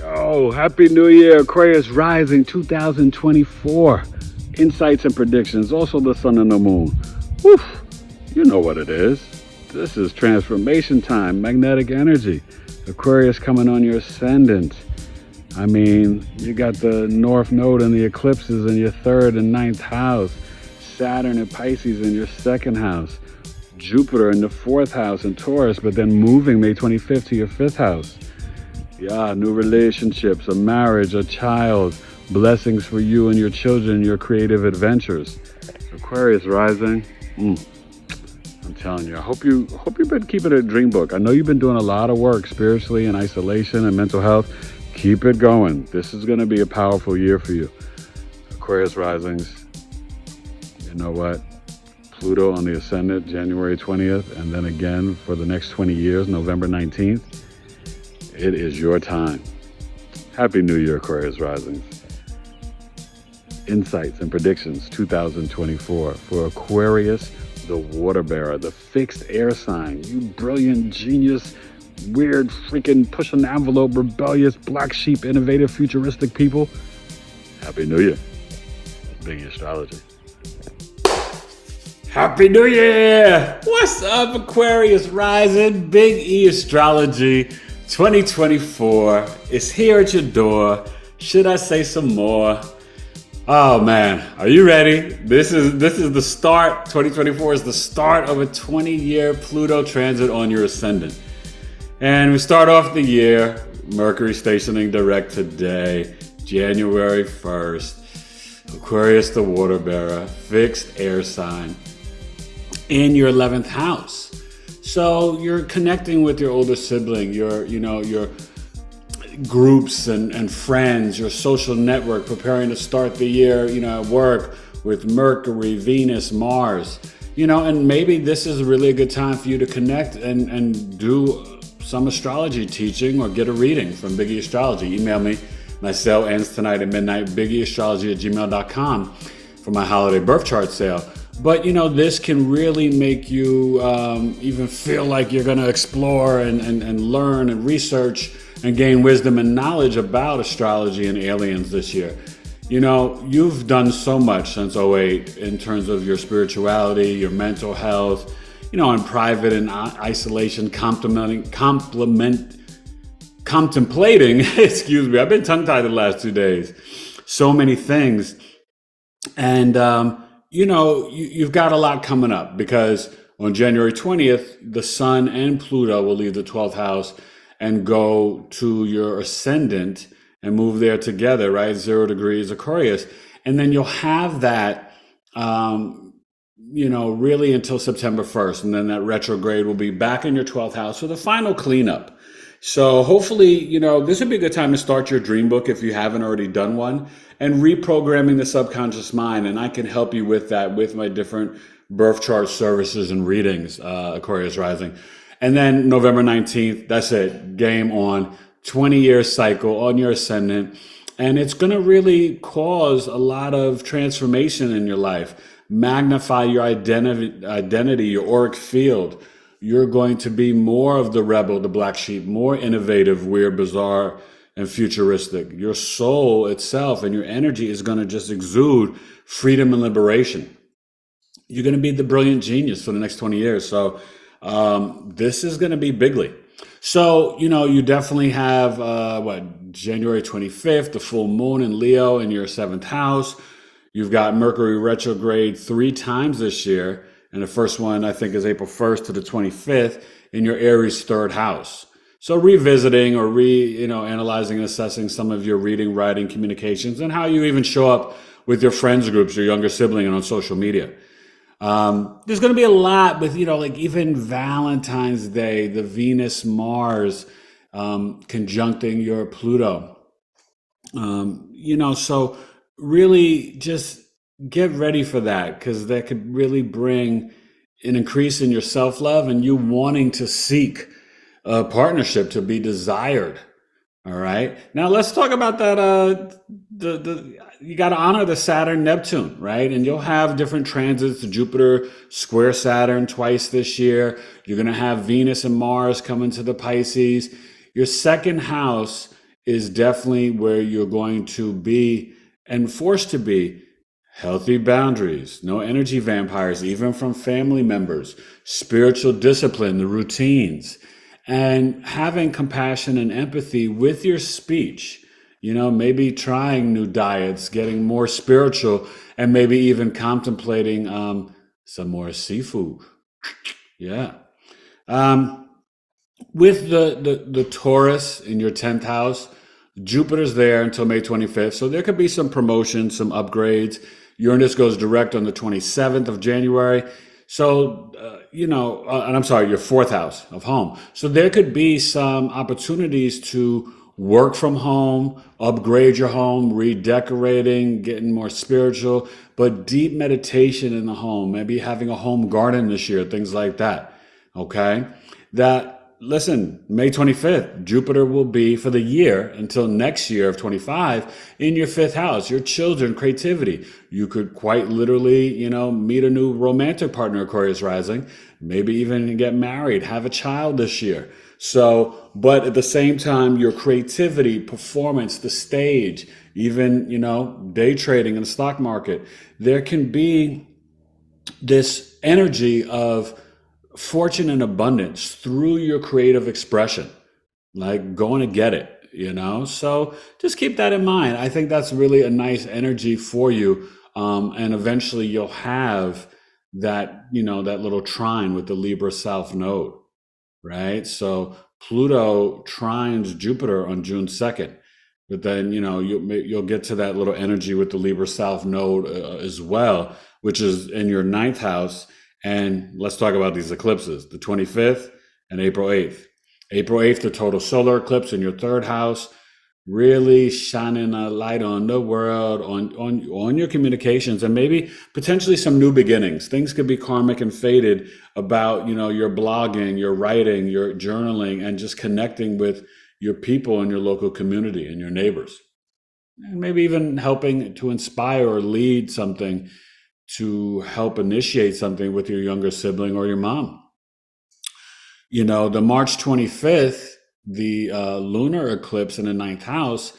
Oh, Happy New Year, Aquarius rising 2024. Insights and predictions, also the sun and the moon. Whew, you know what it is. This is transformation time, magnetic energy. Aquarius coming on your ascendant. I mean, you got the North Node and the eclipses in your third and ninth house. Saturn and Pisces in your second house. Jupiter in the fourth house in Taurus, but then moving May 25th to your fifth house. Yeah, new relationships, a marriage, a child, blessings for you and your children, your creative adventures. Aquarius rising. I'm telling you, I hope you've been keeping a dream book. I know you've been doing a lot of work spiritually and isolation and mental health. Keep it going. This is going to be a powerful year for you. Aquarius risings. You know what? Pluto on the ascendant, January 20th, and then again for the next 20 years, November 19th. It is your time. Happy New Year, Aquarius risings. Insights and predictions 2024 for Aquarius, the water bearer, the fixed air sign. You brilliant, genius, weird, freaking pushing the envelope, rebellious, black sheep, innovative, futuristic people. Happy New Year. Bigeastrology. Happy New Year! What's up, Aquarius rising? Big E Astrology 2024 is here at your door. Should I say some more? Oh man, are you ready? This is the start. 2024 is the start of a 20-year Pluto transit on your ascendant. And we start off the year, Mercury stationing direct today, January 1st. Aquarius, the water bearer, fixed air sign in your 11th house. So you're connecting with your older sibling, your groups and friends, your social network, preparing to start the year, at work with Mercury, Venus, Mars, and maybe this is really a good time for you to connect and do some astrology teaching or get a reading from Biggie Astrology. Email me. My sale ends tonight at midnight, bigeastrology@gmail.com for my holiday birth chart sale. But this can really make you even feel like you're going to explore and learn and research and gain wisdom and knowledge about astrology and aliens this year. You've done so much since '08 in terms of your spirituality, your mental health, in private and isolation, contemplating, excuse me, I've been tongue-tied the last 2 days. So many things. And, you've got a lot coming up because on January 20th, the sun and Pluto will leave the 12th house and go to your ascendant and move there together, right? 0 degrees Aquarius. And then you'll have that, really until September 1st. And then that retrograde will be back in your 12th house for the final cleanup. So hopefully, this would be a good time to start your dream book if you haven't already done one, and reprogramming the subconscious mind. And I can help you with that with my different birth chart services and readings, Aquarius rising. And then November 19th, that's it, game on, 20-year cycle on your ascendant. And it's going to really cause a lot of transformation in your life, magnify your identity, your auric field. You're going to be more of the rebel, the black sheep, more innovative, weird, bizarre, and futuristic. Your soul itself and your energy is going to just exude freedom and liberation. You're going to be the brilliant genius for the next 20 years. So this is going to be bigly. So, you definitely have, January 25th, the full moon in Leo in your 7th house. You've got Mercury retrograde 3 times this year. And the first one, I think, is April 1st to the 25th in your Aries 3rd house. So revisiting or analyzing and assessing some of your reading, writing, communications, and how you even show up with your friends groups, your younger sibling, and on social media. There's going to be a lot with, even Valentine's Day, the Venus-Mars conjuncting your Pluto. So really just get ready for that, because that could really bring an increase in your self-love and you wanting to seek a partnership to be desired. All right. Now let's talk about that. You got to honor the Saturn Neptune, right? And you'll have different transits. Jupiter square Saturn twice this year. You're going to have Venus and Mars coming to the Pisces. Your second house is definitely where you're going to be enforced to be. Healthy boundaries, no energy vampires, even from family members, spiritual discipline, the routines, and having compassion and empathy with your speech. Maybe trying new diets, getting more spiritual, and maybe even contemplating some more seafood. Yeah. Um, with the Taurus in your 10th house, Jupiter's there until May 25th. So there could be some promotions, some upgrades. Uranus goes direct on the 27th of January. So, and I'm sorry, your 4th house of home. So there could be some opportunities to work from home, upgrade your home, redecorating, getting more spiritual, but deep meditation in the home, maybe having a home garden this year, things like that. Okay. Listen, May 25th, Jupiter will be for the year until next year of 25 in your 5th house, your children, creativity. You could quite literally, meet a new romantic partner, Aquarius rising, maybe even get married, have a child this year. So, but at the same time, your creativity, performance, the stage, even, day trading in the stock market, there can be this energy of fortune and abundance through your creative expression, like going to get it, So just keep that in mind. I think that's really a nice energy for you. And eventually you'll have that, that little trine with the Libra South node, right? So Pluto trines Jupiter on June 2nd. But then, you'll get to that little energy with the Libra South node as well, which is in your 9th house. And let's talk about these eclipses, the 25th and April 8th. April 8th, the total solar eclipse in your 3rd house, really shining a light on the world, on your communications, and maybe potentially some new beginnings. Things could be karmic and fated about, your blogging, your writing, your journaling, and just connecting with your people in your local community and your neighbors. And maybe even helping to inspire or lead something, to help initiate something with your younger sibling or your mom. The March 25th, the lunar eclipse in the 9th house,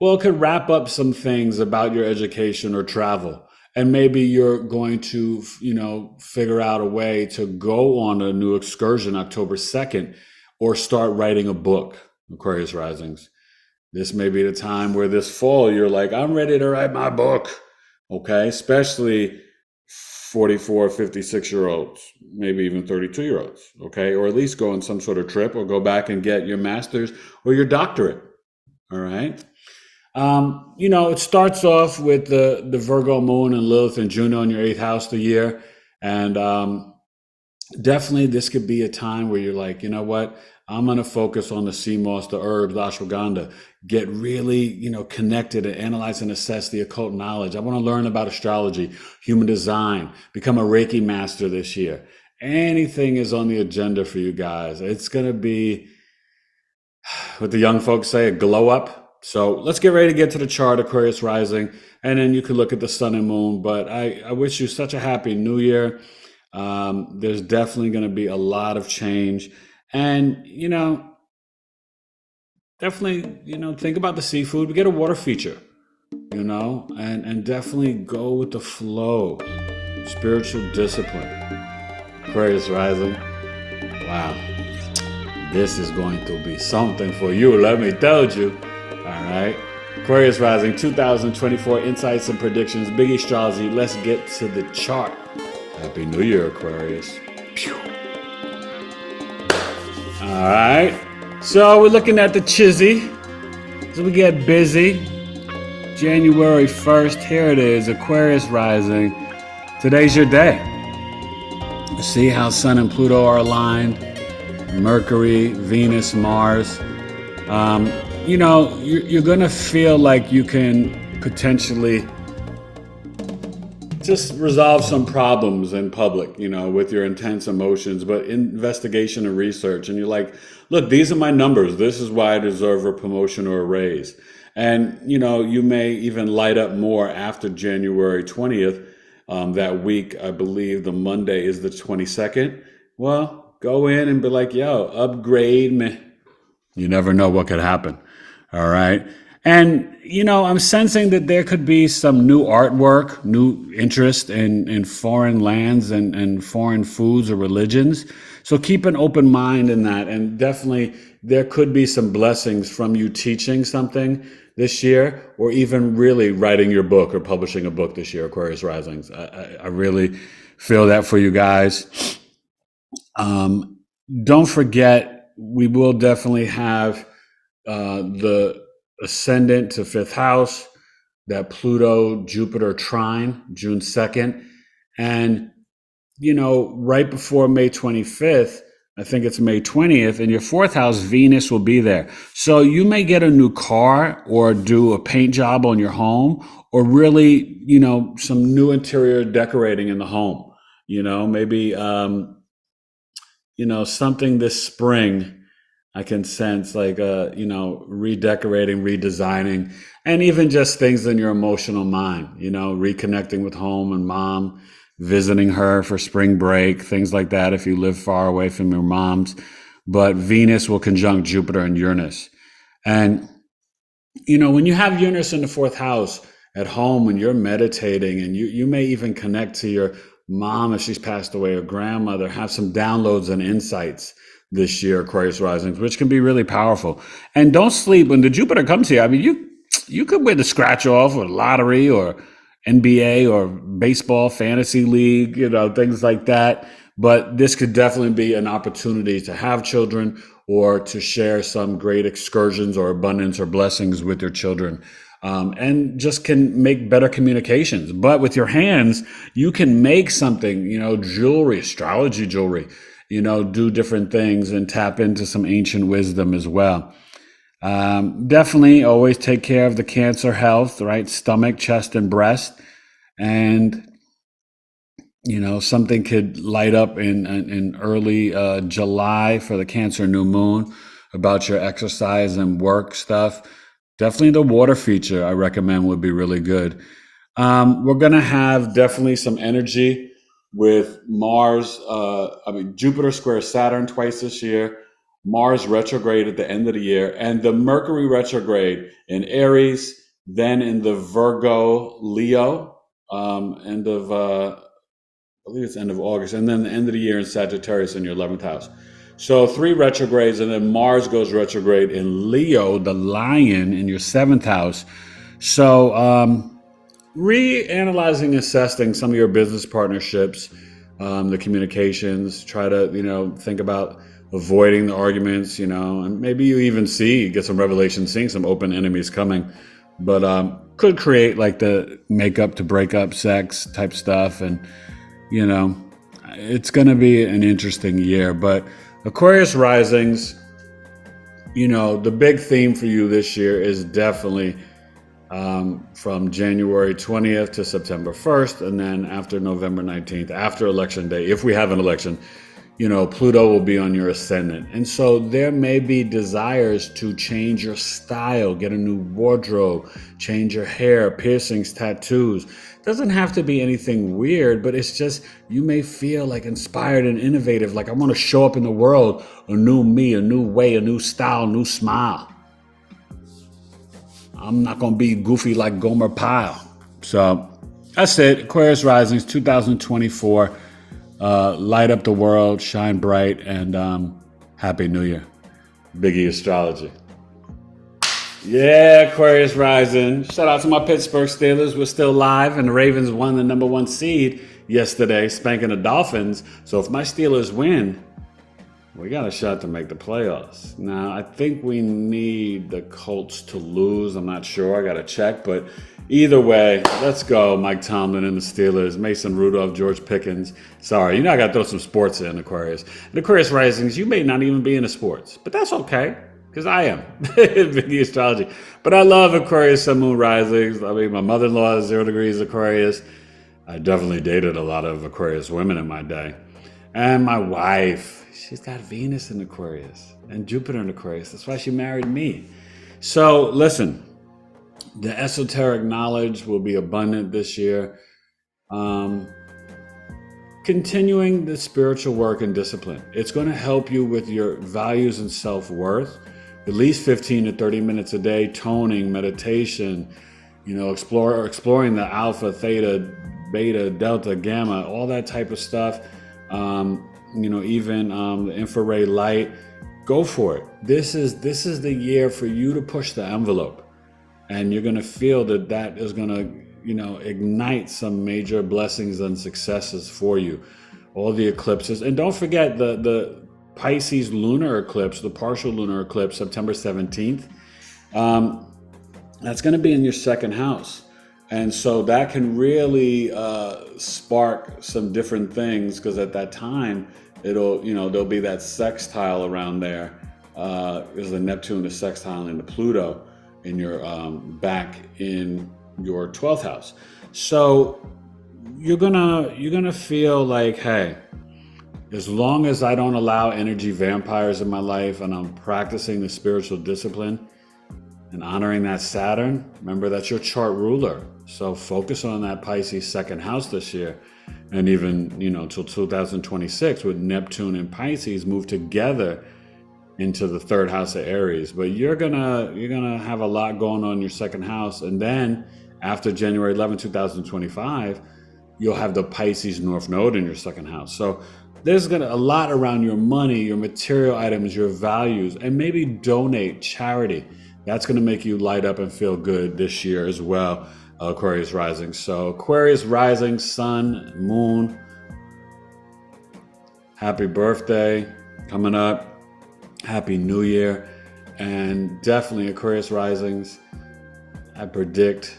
well, it could wrap up some things about your education or travel. And maybe you're going to, figure out a way to go on a new excursion October 2nd or start writing a book, Aquarius risings. This may be the time where this fall you're like, I'm ready to write my book. Okay, especially 44, 56-year-olds, maybe even 32-year-olds, okay? Or at least go on some sort of trip or go back and get your master's or your doctorate, all right? It starts off with the Virgo moon and Lilith and Juno in your 8th house the year. And definitely this could be a time where you're like, you know what? I'm going to focus on the sea moss, the herbs, the ashwagandha, get really, connected and analyze and assess the occult knowledge. I want to learn about astrology, human design, become a Reiki master this year. Anything is on the agenda for you guys. It's going to be, what the young folks say, a glow up. So let's get ready to get to the chart, Aquarius rising, and then you can look at the sun and moon. But I wish you such a happy new year. There's definitely going to be a lot of change. And, definitely, think about the seafood. We get a water feature, and definitely go with the flow. Spiritual discipline. Aquarius rising. Wow. This is going to be something for you, let me tell you. All right. Aquarius rising 2024 insights and predictions. Bigeastrology. Let's get to the chart. Happy New Year, Aquarius. Pew. All right, so we're looking at the chizzy. So we get busy. January 1st, here it is, Aquarius rising. Today's your day. See how Sun and Pluto are aligned. Mercury, Venus, Mars. You're going to feel like you can potentially just resolve some problems in public, with your intense emotions, but investigation and research. And you're like, look, these are my numbers. This is why I deserve a promotion or a raise. And, you may even light up more after January 20th. That week, I believe the Monday is the 22nd. Well, go in and be like, yo, upgrade me. You never know what could happen. All right. And, I'm sensing that there could be some new artwork, new interest in foreign lands and foreign foods or religions. So keep an open mind in that. And definitely there could be some blessings from you teaching something this year, or even really writing your book or publishing a book this year, Aquarius Risings. I really feel that for you guys. Um, don't forget, we will definitely have the ascendant to fifth house, that Pluto Jupiter trine, June 2nd. And, right before May 25th, I think it's May 20th, in your fourth house, Venus will be there. So you may get a new car or do a paint job on your home, or really, some new interior decorating in the home. Maybe, something this spring I can sense, like, redecorating, redesigning, and even just things in your emotional mind, reconnecting with home and mom, visiting her for spring break, things like that if you live far away from your moms. But Venus will conjunct Jupiter and Uranus. And, when you have Uranus in the fourth house at home, when you're meditating, and you may even connect to your mom if she's passed away, or grandmother, have some downloads and insights this year, Aquarius risings, which can be really powerful. And don't sleep when the Jupiter comes here. I mean, you could win the scratch off or lottery or NBA or baseball fantasy league, things like that. But this could definitely be an opportunity to have children, or to share some great excursions or abundance or blessings with your children. And just can make better communications. But with your hands, you can make something, jewelry, astrology jewelry, do different things and tap into some ancient wisdom as well. Definitely always take care of the Cancer health, right? Stomach, chest, and breast. And, something could light up in early July for the Cancer new moon about your exercise and work stuff. Definitely the water feature I recommend would be really good. We're going to have definitely some energy with Mars, Jupiter square Saturn twice this year, Mars retrograde at the end of the year, and the Mercury retrograde in Aries, then in the Virgo Leo, I believe it's end of August, and then the end of the year in Sagittarius in your 11th house. So 3 retrogrades, and then Mars goes retrograde in Leo, the lion, in your 7th house. So reanalyzing, assessing some of your business partnerships, the communications, try to, think about avoiding the arguments, and maybe you even get some revelation, seeing some open enemies coming, but could create like the make up to break up sex type stuff. And, it's going to be an interesting year. But Aquarius risings, the big theme for you this year is definitely from January 20th to September 1st, and then after November 19th, after election day, if we have an election, Pluto will be on your ascendant. And so there may be desires to change your style, get a new wardrobe, change your hair, piercings, tattoos. Doesn't have to be anything weird, but it's just, you may feel like inspired and innovative, like I want to show up in the world a new me, a new way, a new style, new smile. I'm not going to be goofy like Gomer Pyle. So that's it. Aquarius Risings 2024. Light up the world, shine bright, and Happy New Year. Bigeastrology. Yeah, Aquarius rising. Shout out to my Pittsburgh Steelers. We're still live, and the Ravens won the number 1 seed yesterday, spanking the Dolphins. So if my Steelers win, we got a shot to make the playoffs. Now, I think we need the Colts to lose. I'm not sure. I got to check. But either way, let's go. Mike Tomlin and the Steelers. Mason Rudolph, George Pickens. Sorry, I got to throw some sports in, Aquarius. And Aquarius Risings, you may not even be into sports. But that's okay, because I am. Big astrology. But I love Aquarius Sun Moon Risings. I mean, my mother-in-law is 0 degrees Aquarius. I definitely dated a lot of Aquarius women in my day. And my wife, she's got Venus in Aquarius and Jupiter in Aquarius. That's why she married me. So listen, the esoteric knowledge will be abundant this year. Continuing the spiritual work and discipline. It's going to help you with your values and self-worth, at least 15 to 30 minutes a day, toning, meditation, exploring the alpha, theta, beta, delta, gamma, all that type of stuff. Even the infrared light. Go for it. This is the year for you to push the envelope, and you're going to feel that is going to, ignite some major blessings and successes for you. All the eclipses, and don't forget the Pisces lunar eclipse, the partial lunar eclipse, September 17th. That's going to be in your second house. And so that can really spark some different things, because at that time, there'll be that sextile around there. There's the Neptune, the sextile, and the Pluto in your back in your 12th house. So you're gonna feel like, hey, as long as I don't allow energy vampires in my life, and I'm practicing the spiritual discipline and honoring that Saturn, remember that's your chart ruler. So focus on that Pisces second house this year, and even till 2026 with Neptune and Pisces move together into the third house of Aries. But you're gonna have a lot going on in your second house, and then after January 11, 2025, you'll have the Pisces North Node in your second house. So there's a lot around your money, your material items, your values, and maybe donate, charity. That's going to make you light up and feel good this year as well, Aquarius rising. So Aquarius rising, sun, moon, happy birthday coming up. Happy New Year. And definitely Aquarius risings, I predict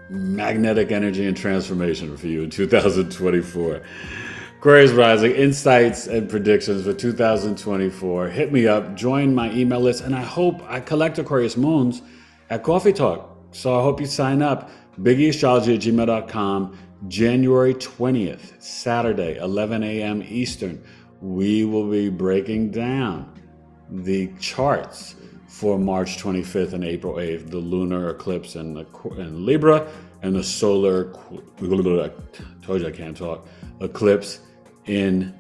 magnetic energy and transformation for you in 2024. Aquarius rising, insights and predictions for 2024. Hit me up, join my email list, and I hope I collect Aquarius moons at Coffee Talk. So I hope you sign up. bigeastrology@gmail.com, January 20th, Saturday, 11 a.m. Eastern. We will be breaking down the charts for March 25th and April 8th, the lunar eclipse in Libra, and the solar, I told you I can't talk, eclipse in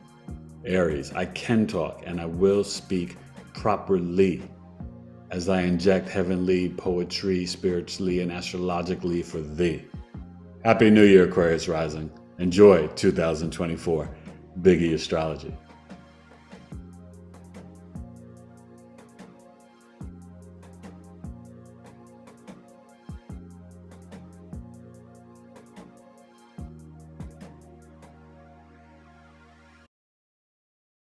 Aries. I can talk, and I will speak properly as I inject heavenly poetry, spiritually, and astrologically for thee. Happy New Year, Aquarius rising. Enjoy 2024. Biggie Astrology.